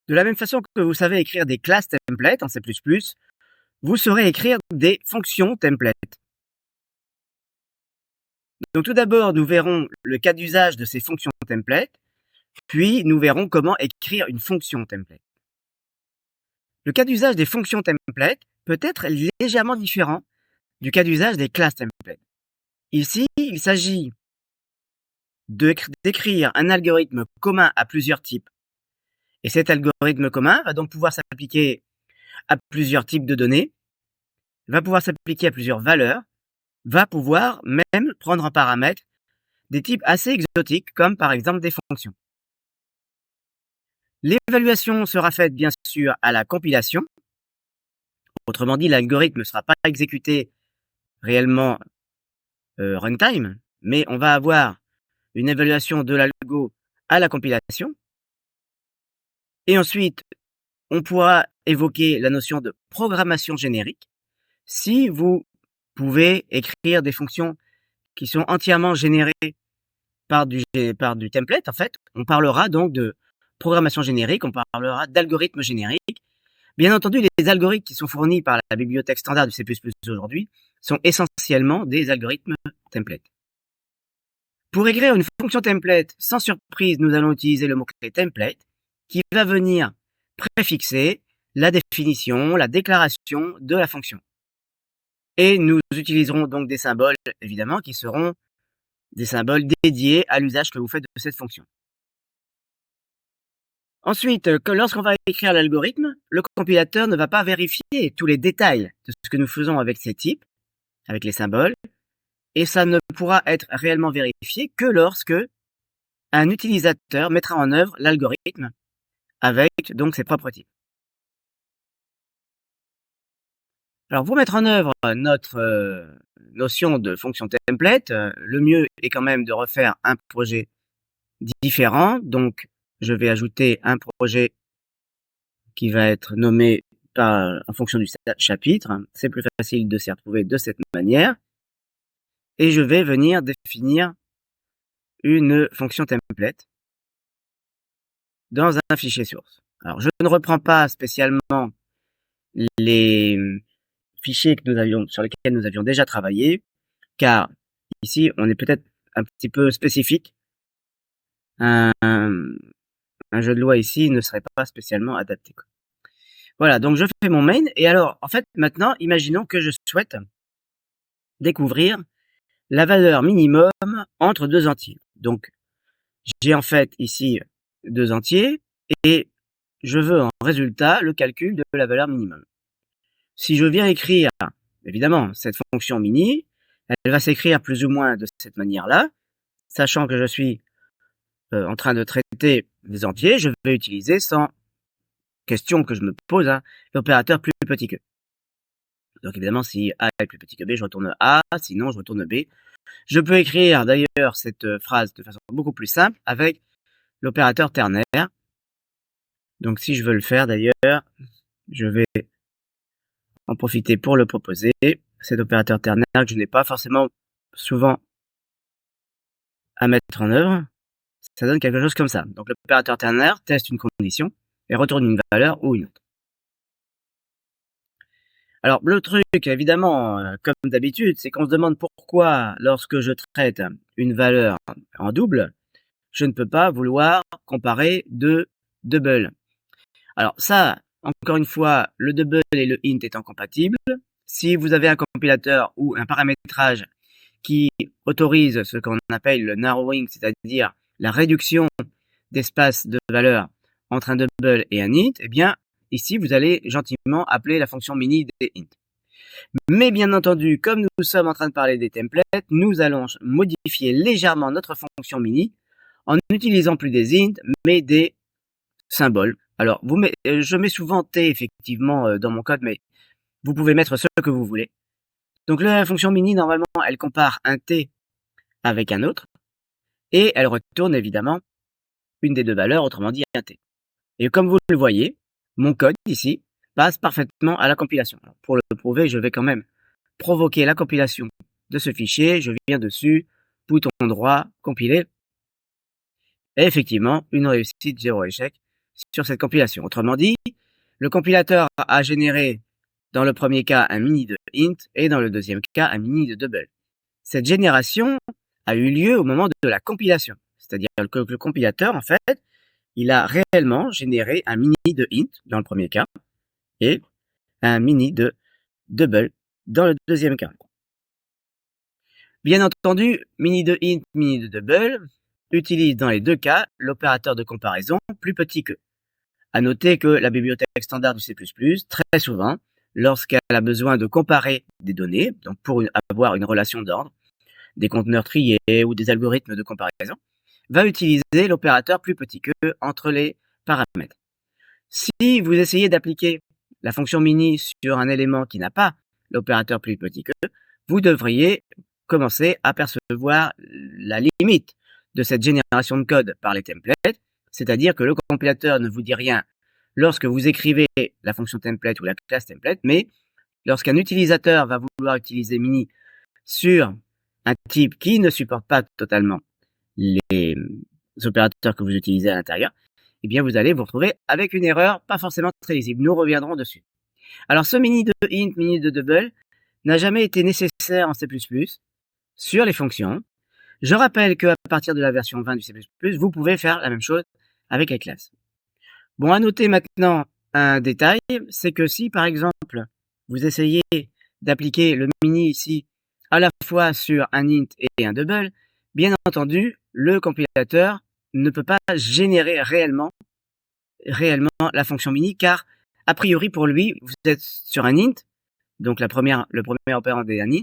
De la même façon que vous savez écrire des classes templates en C++, vous saurez écrire des fonctions templates. Donc tout d'abord, nous verrons le cas d'usage de ces fonctions templates, puis nous verrons comment écrire une fonction template. Le cas d'usage des fonctions templates peut être légèrement différent du cas d'usage des classes templates. Ici, il s'agit d'écrire un algorithme commun à plusieurs types. Et cet algorithme commun va donc pouvoir s'appliquer à plusieurs types de données, va pouvoir s'appliquer à plusieurs valeurs, va pouvoir même prendre en paramètre des types assez exotiques, comme par exemple des fonctions. L'évaluation sera faite bien sûr à la compilation. Autrement dit, l'algorithme ne sera pas exécuté réellement runtime, mais on va avoir une évaluation de l'algo à la compilation. Et ensuite, on pourra évoquer la notion de programmation générique. Si vous pouvez écrire des fonctions qui sont entièrement générées par du template, en fait, on parlera donc de programmation générique, on parlera d'algorithmes génériques. Bien entendu, les algorithmes qui sont fournis par la bibliothèque standard du C++ aujourd'hui sont essentiellement des algorithmes templates. Pour écrire une fonction template, sans surprise, nous allons utiliser le mot-clé template qui va venir préfixer la définition, la déclaration de la fonction. Et nous utiliserons donc des symboles, évidemment, qui seront des symboles dédiés à l'usage que vous faites de cette fonction. Ensuite, lorsqu'on va écrire l'algorithme, le compilateur ne va pas vérifier tous les détails de ce que nous faisons avec ces types, avec les symboles, et ça ne pourra être réellement vérifié que lorsque un utilisateur mettra en œuvre l'algorithme avec donc ses propres types. Alors pour mettre en œuvre notre notion de fonction template, le mieux est quand même de refaire un projet différent. Donc je vais ajouter un projet qui va être nommé en fonction du chapitre. C'est plus facile de s'y retrouver de cette manière. Et je vais venir définir une fonction template dans un fichier source. Alors je ne reprends pas spécialement les fichiers sur lesquels nous avions déjà travaillé, car ici on est peut-être un petit peu spécifique. Un jeu de loi ici ne serait pas spécialement adapté. Voilà, donc je fais mon main, et alors en fait maintenant imaginons que je souhaite découvrir la valeur minimum entre deux entiers. Donc j'ai en fait ici deux entiers, et je veux en résultat le calcul de la valeur minimum. Si je viens écrire, évidemment, cette fonction mini, elle va s'écrire plus ou moins de cette manière-là, sachant que je suis en train de traiter des entiers, je vais utiliser, sans question que je me pose, l'opérateur plus petit que. Donc évidemment, si A est plus petit que B, je retourne A, sinon je retourne B. Je peux écrire d'ailleurs cette phrase de façon beaucoup plus simple avec l'opérateur ternaire. Donc si je veux le faire d'ailleurs, je vais en profiter pour le proposer. Cet opérateur ternaire que je n'ai pas forcément souvent à mettre en œuvre, ça donne quelque chose comme ça. Donc l'opérateur ternaire teste une condition et retourne une valeur ou une autre. Alors le truc, évidemment, comme d'habitude, c'est qu'on se demande pourquoi, lorsque je traite une valeur en double, je ne peux pas vouloir comparer deux doubles. Alors ça, encore une fois, le double et le int étant compatibles, si vous avez un compilateur ou un paramétrage qui autorise ce qu'on appelle le narrowing, c'est-à-dire la réduction d'espace de valeur entre un double et un int, eh bien, ici, vous allez gentiment appeler la fonction mini des int. Mais bien entendu, comme nous sommes en train de parler des templates, nous allons modifier légèrement notre fonction mini en n'utilisant plus des int, mais des symboles. Alors, je mets souvent t effectivement dans mon code, mais vous pouvez mettre ce que vous voulez. Donc la fonction mini, normalement, elle compare un t avec un autre, et elle retourne évidemment une des deux valeurs, autrement dit un t. Et comme vous le voyez, mon code ici passe parfaitement à la compilation. Alors, pour le prouver, je vais quand même provoquer la compilation de ce fichier. Je viens dessus, bouton droit, compiler. Et effectivement, une réussite, 0 échec. sur cette compilation. Autrement dit, le compilateur a généré dans le premier cas un mini de int et dans le deuxième cas un mini de double. Cette génération a eu lieu au moment de la compilation. C'est-à-dire que le compilateur, en fait, il a réellement généré un mini de int dans le premier cas et un mini de double dans le deuxième cas. Bien entendu, mini de int, mini de double utilise dans les deux cas l'opérateur de comparaison plus petit que. À noter que la bibliothèque standard du C++, très souvent, lorsqu'elle a besoin de comparer des données, donc pour avoir une relation d'ordre, des conteneurs triés ou des algorithmes de comparaison, va utiliser l'opérateur plus petit que entre les paramètres. Si vous essayez d'appliquer la fonction mini sur un élément qui n'a pas l'opérateur plus petit que, vous devriez commencer à percevoir la limite de cette génération de code par les templates, c'est-à-dire que le compilateur ne vous dit rien lorsque vous écrivez la fonction template ou la classe template, mais lorsqu'un utilisateur va vouloir utiliser mini sur un type qui ne supporte pas totalement les opérateurs que vous utilisez à l'intérieur, eh bien vous allez vous retrouver avec une erreur pas forcément très lisible. Nous reviendrons dessus. Alors ce mini de int, mini de double n'a jamais été nécessaire en C++ sur les fonctions. Je rappelle qu'à partir de la version 20 du C++, vous pouvez faire la même chose avec les classes. Bon, à noter maintenant un détail, c'est que si par exemple vous essayez d'appliquer le mini ici à la fois sur un int et un double, bien entendu, le compilateur ne peut pas générer réellement la fonction mini, car a priori pour lui, vous êtes sur un int, donc le premier opérand est un int,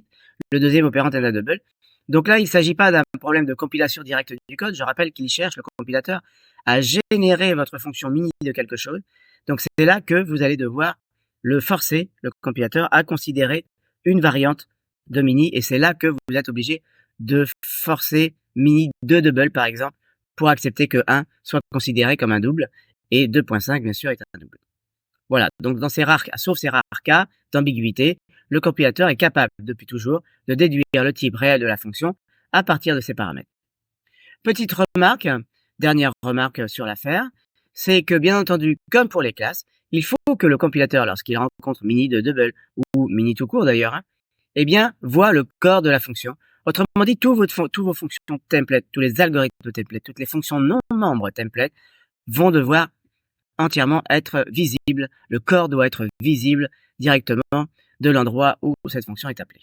le deuxième opérand est un double. Donc là, il ne s'agit pas d'un problème de compilation directe du code. Je rappelle qu'il cherche, le compilateur, à générer votre fonction mini de quelque chose. Donc c'est là que vous allez devoir le forcer, le compilateur, à considérer une variante de mini, et c'est là que vous êtes obligé de forcer mini de double, par exemple, pour accepter que 1 soit considéré comme un double, et 2.5, bien sûr, est un double. Voilà, donc sauf ces rares cas d'ambiguïté, le compilateur est capable, depuis toujours, de déduire le type réel de la fonction à partir de ses paramètres. Petite remarque, dernière remarque sur l'affaire, c'est que, bien entendu, comme pour les classes, il faut que le compilateur, lorsqu'il rencontre mini de double, ou mini tout court d'ailleurs, eh bien, voit le corps de la fonction. Autrement dit, tous vos fonctions template, tous les algorithmes de template, toutes les fonctions non membres template vont devoir entièrement être visibles. Le corps doit être visible directement de l'endroit où cette fonction est appelée.